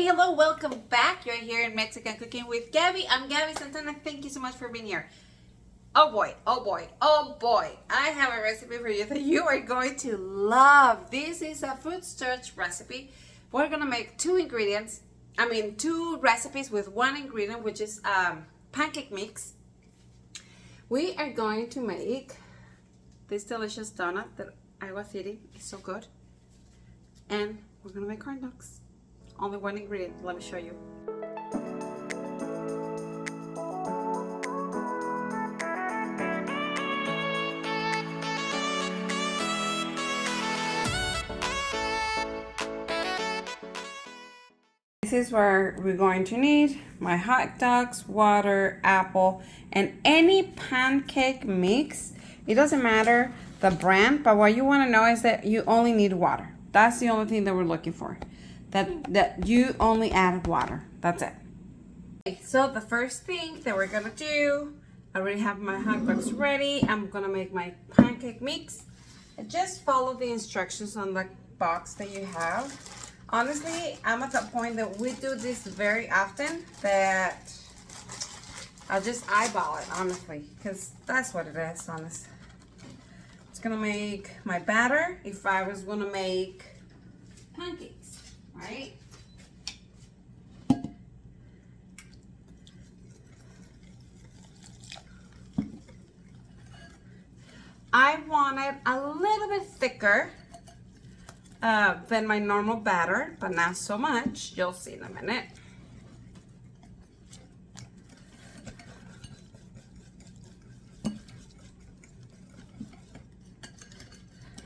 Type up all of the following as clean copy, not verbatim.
hello, welcome back. You're here in Mexican Cooking with Gabby. I'm Gabby Santana. Thank you so much for being here. Oh boy, oh boy, oh boy. I have a recipe for you that you are going to love. This is a food search recipe. We're gonna make two recipes with one ingredient, which is pancake mix. We are going to make this delicious donut that I was eating. It's so good. And we're gonna make corn dogs. Only one ingredient, let me show you. This is where we're going to need my hot dogs, water, apple, and any pancake mix. It doesn't matter the brand, but what you want to know is that you only need water. That's the only thing that we're looking for. That you only add water. That's it. Okay, so the first thing that we're gonna do, I already have my hot dogs ready. I'm gonna make my pancake mix. Just follow the instructions on the box that you have. Honestly, I'm at the point that we do this very often that I'll just eyeball it, honestly, because that's what it is, honest. It's gonna make my batter if I was gonna make pancakes. Right? I want it a little bit thicker than my normal batter, but not so much. You'll see in a minute.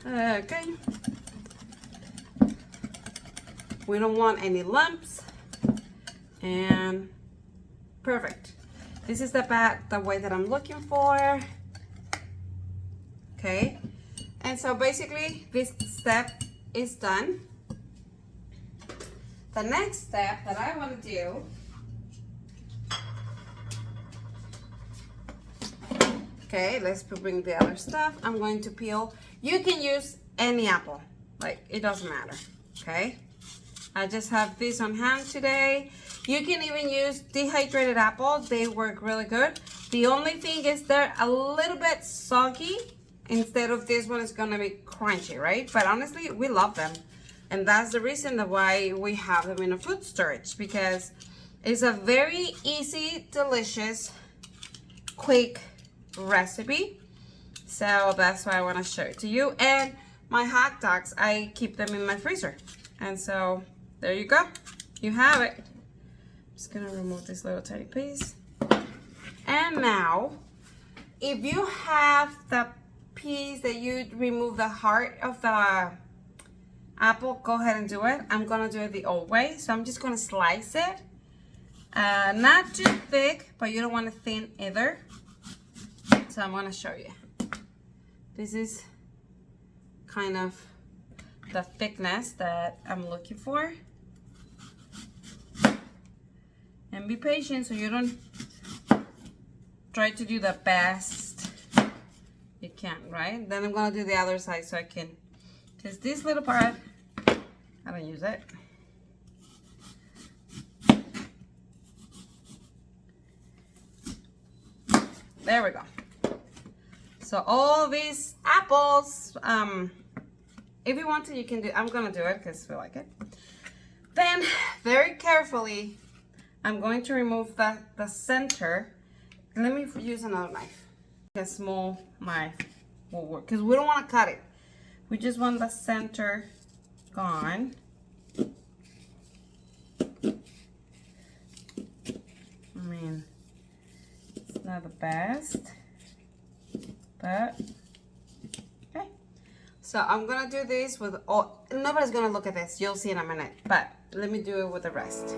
Okay. We don't want any lumps, and perfect. This is the way that I'm looking for. Okay, and so basically this step is done. The next step that I want to do, okay, let's bring the other stuff. I'm going to peel. You can use any apple, like it doesn't matter. Okay. I just have this on hand today. You can even use dehydrated apple. They work really good. The only thing is they're a little bit soggy. Instead of this one, it's gonna be crunchy, right? But honestly, we love them. And that's the reason why we have them in a food storage, because it's a very easy, delicious, quick recipe. So that's why I wanna show it to you. And my hot dogs, I keep them in my freezer. And so, there you go. You have it. I'm just gonna remove this little tiny piece. And now, if you have the piece that you remove the heart of the apple, go ahead and do it. I'm gonna do it the old way. So I'm just gonna slice it. Not too thick, but you don't want it thin either. So I'm gonna show you. This is kind of the thickness that I'm looking for. And be patient so you don't try to do the best you can, right? Then I'm gonna do the other side so I can, because this little part, I don't use it. There we go. So all these apples, if you want to, you can do, I'm gonna do it because I like it. Then, very carefully, I'm going to remove the center. Let me use another knife. A small knife will work, because we don't want to cut it. We just want the center gone. I mean, it's not the best, but okay. So I'm gonna do this with all, nobody's gonna look at this, you'll see in a minute, but let me do it with the rest.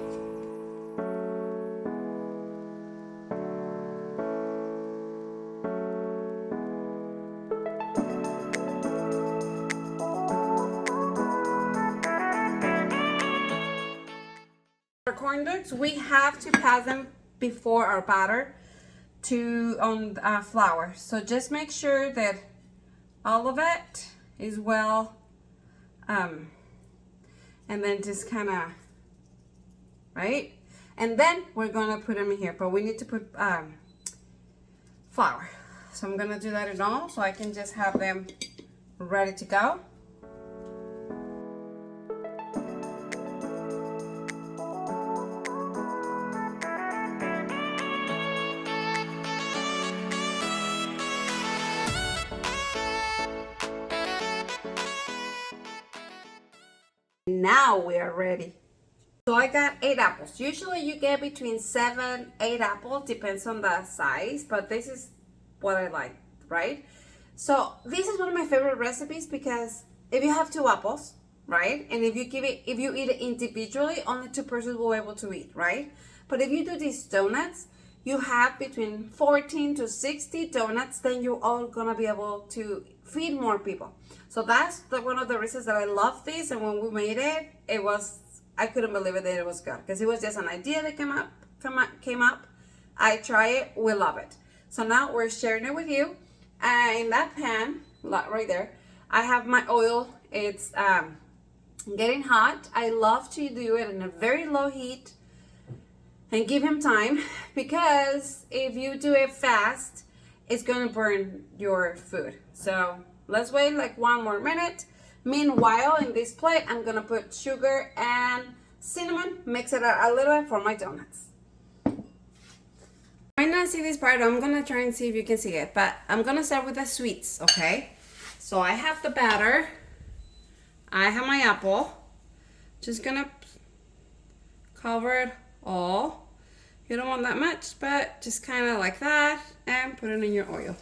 For corn dogs, we have to pass them before our batter on flour. So just make sure that all of it is well, and then just kind of right? And then we're gonna put them in here, but we need to put flour. So I'm gonna do that in all, so I can just have them ready to go. Now we are ready. So I got 8 apples. Usually you get between 7, 8 apples, depends on the size, but this is what I like, right? So this is one of my favorite recipes because if you have 2 apples, right? And if you eat it individually, only 2 persons will be able to eat, right? But if you do these donuts, you have between 14 to 60 donuts, then you're all gonna be able to feed more people. So that's one of the reasons that I love this. And when we made it, I couldn't believe it that it was good, because it was just an idea that came up. I try it, we love it. So now we're sharing it with you. In that pan, right there, I have my oil. It's getting hot. I love to do it in a very low heat and give him time, because if you do it fast, it's gonna burn your food. So let's wait like 1 more minute. Meanwhile, in this plate, I'm gonna put sugar and cinnamon, mix it a little bit for my donuts. You might not see this part, I'm gonna try and see if you can see it, but I'm gonna start with the sweets, okay? So I have the batter, I have my apple, just gonna cover it all. You don't want that much, but just kind of like that, and put it in your oil.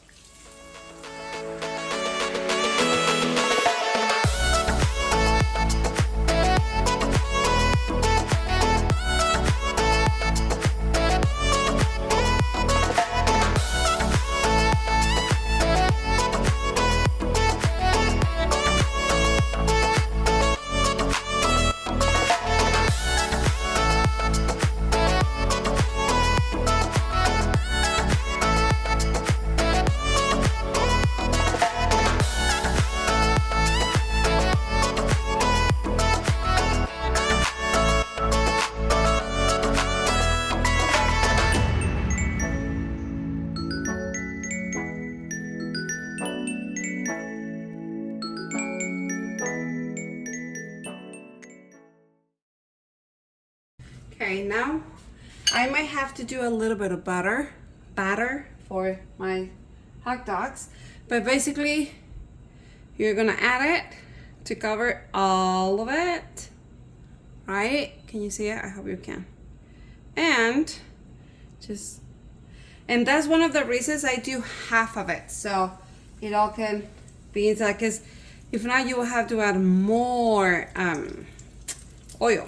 Okay, now I might have to do a little bit of batter for my hot dogs, but basically you're gonna add it to cover all of it, right? Can you see it? I hope you can. And that's one of the reasons I do half of it, so it all can be inside, because if not, you will have to add more oil.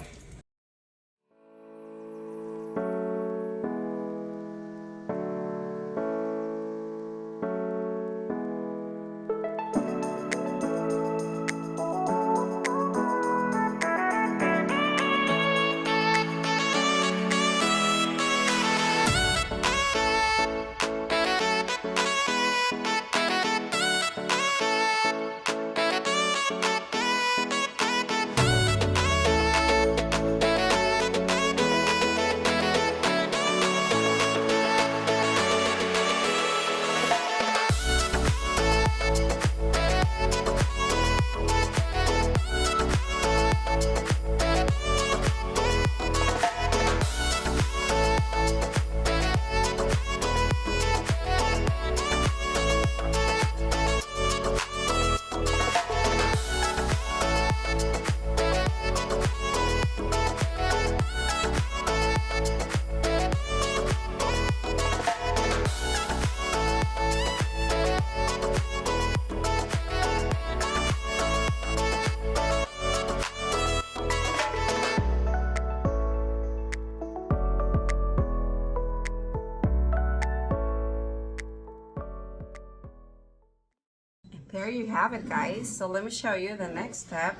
There you have it, guys. So let me show you the next step.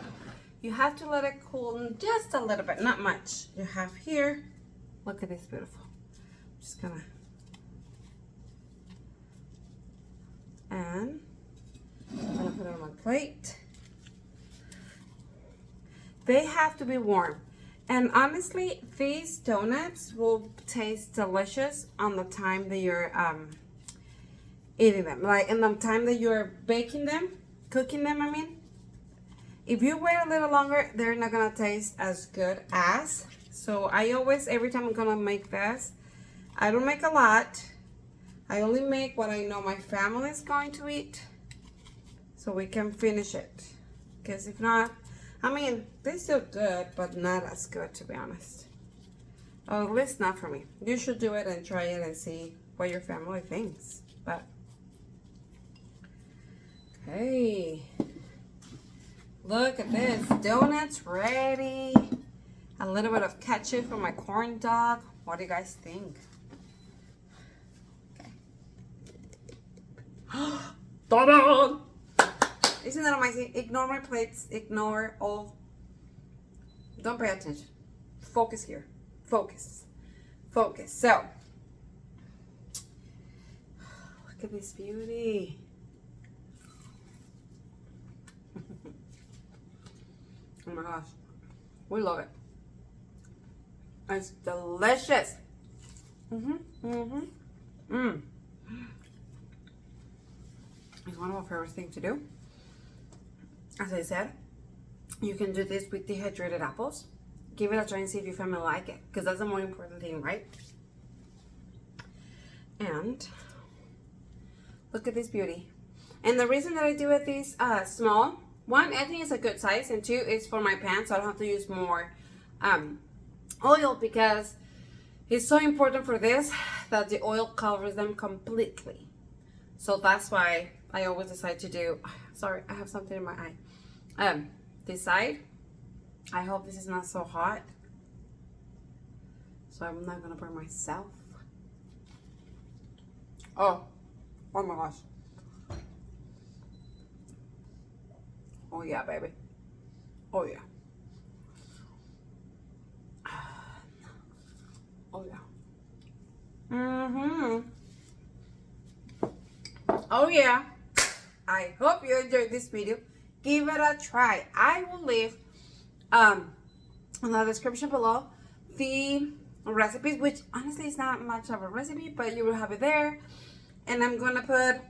You have to let it cool just a little bit, not much. You have here, look at this beautiful. I'm just gonna, and I'm gonna put it on my plate. They have to be warm. And honestly, these donuts will taste delicious on the time that you're eating them. Like in the time that you're baking them, cooking them, I mean. If you wait a little longer, they're not gonna taste as good as. So I always, every time I'm gonna make this, I don't make a lot. I only make what I know my family is going to eat, so we can finish it. Because if not, I mean, they're still good, but not as good, to be honest. Or at least not for me. You should do it and try it and see what your family thinks. But, hey, look at this. Donuts ready. A little bit of ketchup for my corn dog. What do you guys think? Ta-da! Isn't that amazing? Ignore my plates. Ignore all. Don't pay attention. Focus here. Focus. Focus. So, look at this beauty. Oh my gosh. We love it. It's delicious. It's one of our favorite things to do. As I said, you can do this with dehydrated apples. Give it a try and see if your family like it, because that's the more important thing, right? And look at this beauty. And the reason that I do it this small, one, I think it's a good size, and two, it's for my pan, so I don't have to use more oil, because it's so important for this that the oil covers them completely. So that's why I always decide to do, sorry, I have something in my eye. This side, I hope this is not so hot, so I'm not gonna burn myself. Oh my gosh. Oh yeah, baby. Oh yeah. Oh yeah. Oh yeah. I hope you enjoyed this video. Give it a try. I will leave in the description below the recipes, which honestly is not much of a recipe, but you will have it there. And I'm gonna put,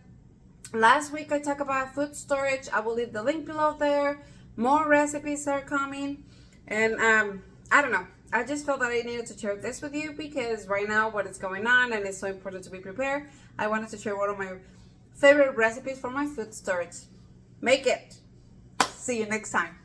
last week I talked about food storage. I will leave the link below there. More recipes are coming, and I don't know, I just felt that I needed to share this with you, because right now what is going on, and it's so important to be prepared. I wanted to share one of my favorite recipes for my food storage. Make it. See you next time.